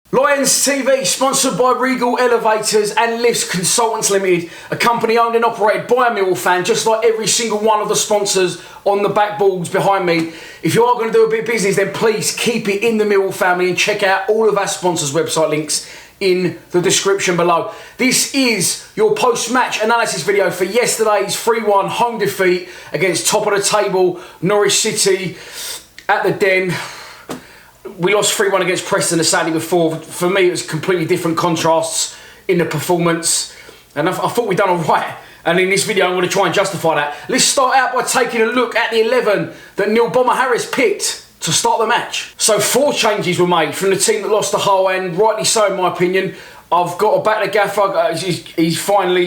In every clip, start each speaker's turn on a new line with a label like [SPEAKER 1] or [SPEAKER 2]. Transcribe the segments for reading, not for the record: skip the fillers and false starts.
[SPEAKER 1] Lions TV, sponsored by Regal Elevators and Lifts Consultants Limited, a company owned and operated by a Millwall fan, just like every single one of the sponsors on the back boards behind me. If you are going to do a bit of business, then please keep it in the Millwall family and check out all of our sponsors' website links in the description below. This is your post-match analysis video for yesterday's 3-1 home defeat against top of the table Norwich City at the Den. We lost 3-1 against Preston the Saturday before. For me, it was completely different contrasts in the performance. And I thought we'd done all right. And in this video, I'm going to try and justify that. Let's start out by taking a look at the 11 that Neil Bomber Harris picked to start the match. So 4 changes were made from the team that lost the whole, and rightly so in my opinion. I've got to back the gaffer. He's finally,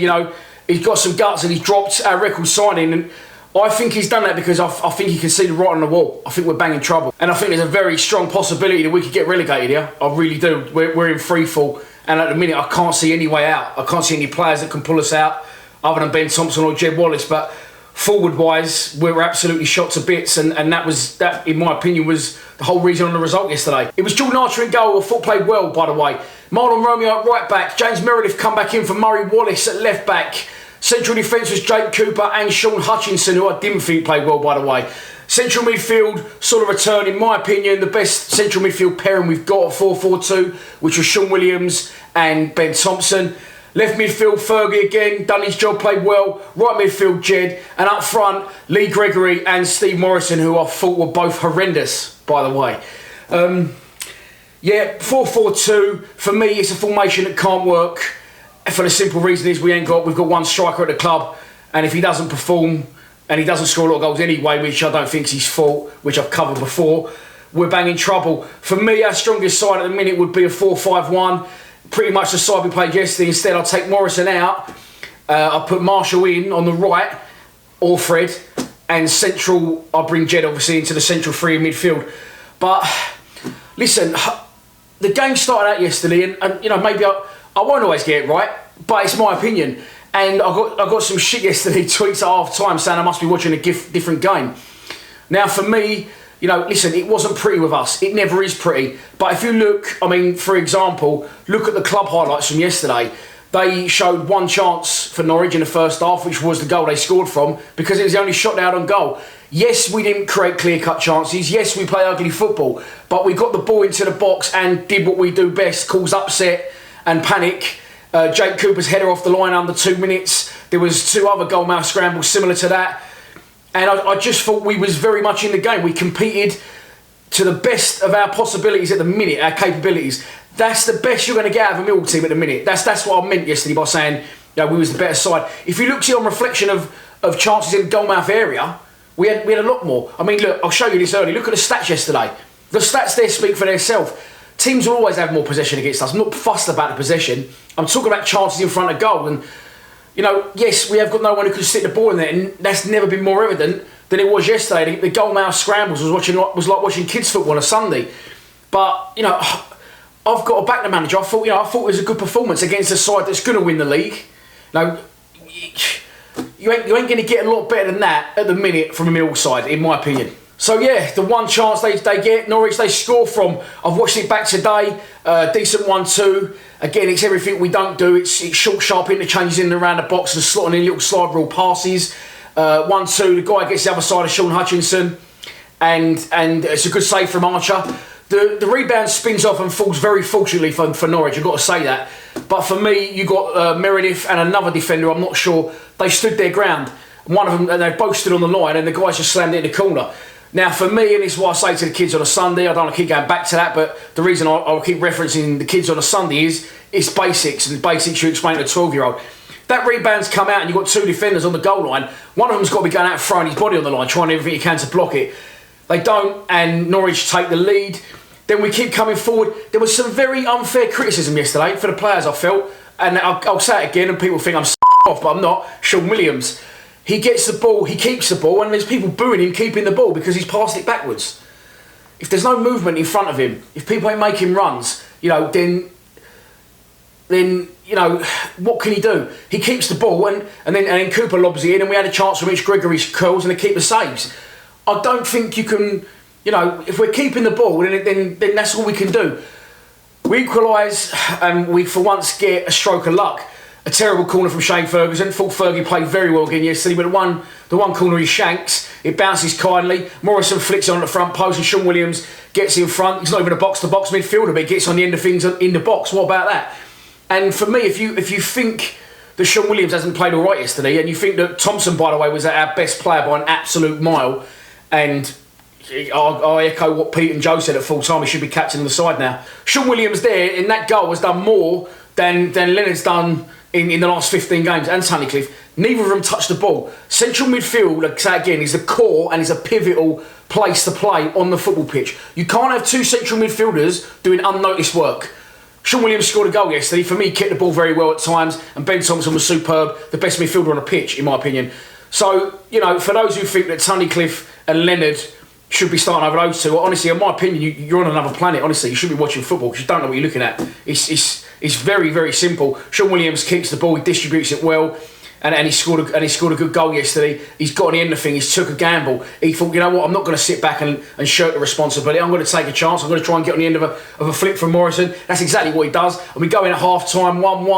[SPEAKER 1] he's got some guts and he's dropped our record signing. And I think he's done that because I think he can see the writing on the wall. I think we're banging trouble. And I think there's a very strong possibility that we could get relegated here. I really do. We're in free fall. And at the minute, I can't see any way out. I can't see any players that can pull us out other than Ben Thompson or Jed Wallace. But forward-wise, we're absolutely shot to bits. And that, in my opinion, was the whole reason on the result yesterday. It was Jordan Archer in goal. I thought played well, by the way. Marlon Romeo at right back. James Meredith come back in for Murray Wallace at left back. Central defence was Jake Cooper and Sean Hutchinson, who I didn't think played well, by the way. Central midfield sort of returned, in my opinion, the best central midfield pairing we've got at 4-4-2, which was Sean Williams and Ben Thompson. Left midfield, Fergie again, done his job, played well. Right midfield, Jed. And up front, Lee Gregory and Steve Morrison, who I thought were both horrendous, by the way. 4-4-2, for me, it's a formation that can't work. For the simple reason is we've got one striker at the club, and if he doesn't perform and he doesn't score a lot of goals anyway, which I don't think is his fault, which I've covered before, we're banging trouble. For me, our strongest side at the minute would be a 4-5-1, pretty much the side we played yesterday. Instead, I'll take Morrison out, I'll put Marshall in on the right, or Fred, and central, I'll bring Jed obviously into the central three in midfield. But listen, the game started out yesterday, and maybe I won't always get it right, but it's my opinion. And I got some shit yesterday, tweets at half time saying I must be watching a different game. Now for me, listen, it wasn't pretty with us. It never is pretty. But if you look, for example, look at the club highlights from yesterday. They showed one chance for Norwich in the first half, which was the goal they scored from, because it was the only shot they had on goal. Yes, we didn't create clear-cut chances. Yes, we play ugly football. But we got the ball into the box and did what we do best, cause upset and panic. Jake Cooper's header off the line under 2 minutes. There was 2 other goalmouth scrambles similar to that. And I just thought we was very much in the game. We competed to the best of our possibilities at the minute, our capabilities. That's the best you're going to get out of a Millwall team at the minute. That's what I meant yesterday by saying we was the better side. If you look on reflection of chances in the goalmouth area, we had a lot more. Look, I'll show you this early. Look at the stats yesterday. The stats there speak for themselves. Teams will always have more possession against us. I'm not fussed about the possession. I'm talking about chances in front of goal. And, yes, we have got no one who can stick the ball in there. And that's never bit more evident than it was yesterday. The goalmouth scrambles was like watching kids' football on a Sunday. But, I've got to back the manager. I thought it was a good performance against a side that's going to win the league. You ain't going to get a lot better than that at the minute from a Millwall side, in my opinion. So yeah, the one chance they get, Norwich they score from. I've watched it back today, decent 1-2. Again, it's everything we don't do. It's short, sharp interchanges in and around the box and slotting in little slide rule passes. 1-2, the guy gets the other side of Sean Hutchinson, and it's a good save from Archer. The rebound spins off and falls very fortunately for Norwich, I've got to say that. But for me, you got Meredith and another defender, I'm not sure, they stood their ground. One of them, and they both stood on the line, and the guys just slammed it in the corner. Now for me, and this is what I say to the kids on a Sunday, I don't want to keep going back to that, but the reason I'll keep referencing the kids on a Sunday is it's basics, and basics you explain to a 12-year-old. That rebound's come out and you've got 2 defenders on the goal line. One of them's got to be going out throwing his body on the line, trying everything he can to block it. They don't, and Norwich take the lead. Then we keep coming forward. There was some very unfair criticism yesterday for the players, I felt, and I'll say it again, and people think I'm off, but I'm not. Sean Williams. He gets the ball, he keeps the ball, and there's people booing him keeping the ball because he's passed it backwards. If there's no movement in front of him, if people ain't making runs, then what can he do? He keeps the ball, and then Cooper lobs it in, and we had a chance from which Gregory curls and the keeper saves. I don't think you can, if we're keeping the ball, then that's all we can do. We equalise and we for once get a stroke of luck. A terrible corner from Shane Ferguson. Thought Fergie played very well again yesterday, but the one corner he shanks, it bounces kindly. Morrison flicks on the front post and Sean Williams gets in front. He's not even a box-to-box midfielder, but he gets on the end of things in the box. What about that? And for me, if you think that Sean Williams hasn't played all right yesterday, and you think that Thompson, by the way, was our best player by an absolute mile, and I echo what Pete and Joe said at full time, he should be captain of the side now. Sean Williams there, in that goal, has done more than Leonard's done in the last 15 games, and Tunnicliffe. Neither of them touched the ball. Central midfield, like I say again, is the core and is a pivotal place to play on the football pitch. You can't have two central midfielders doing unnoticed work. Sean Williams scored a goal yesterday. For me, he kicked the ball very well at times, and Ben Thompson was superb, the best midfielder on the pitch, in my opinion. So, you know, for those who think that Tunnicliffe and Leonard should be starting over those two, honestly, in my opinion, you're on another planet. Honestly, you should be watching football because you don't know what you're looking at. It's very, very simple. Sean Williams keeps the ball, he distributes it well, and he scored a good goal yesterday. He's got on the end of things. He took a gamble. He thought, you know what, I'm not going to sit back and shirk the responsibility. I'm going to take a chance. I'm going to try and get on the end of a flip from Morrison. That's exactly what he does. And we go in at half time, 1-1.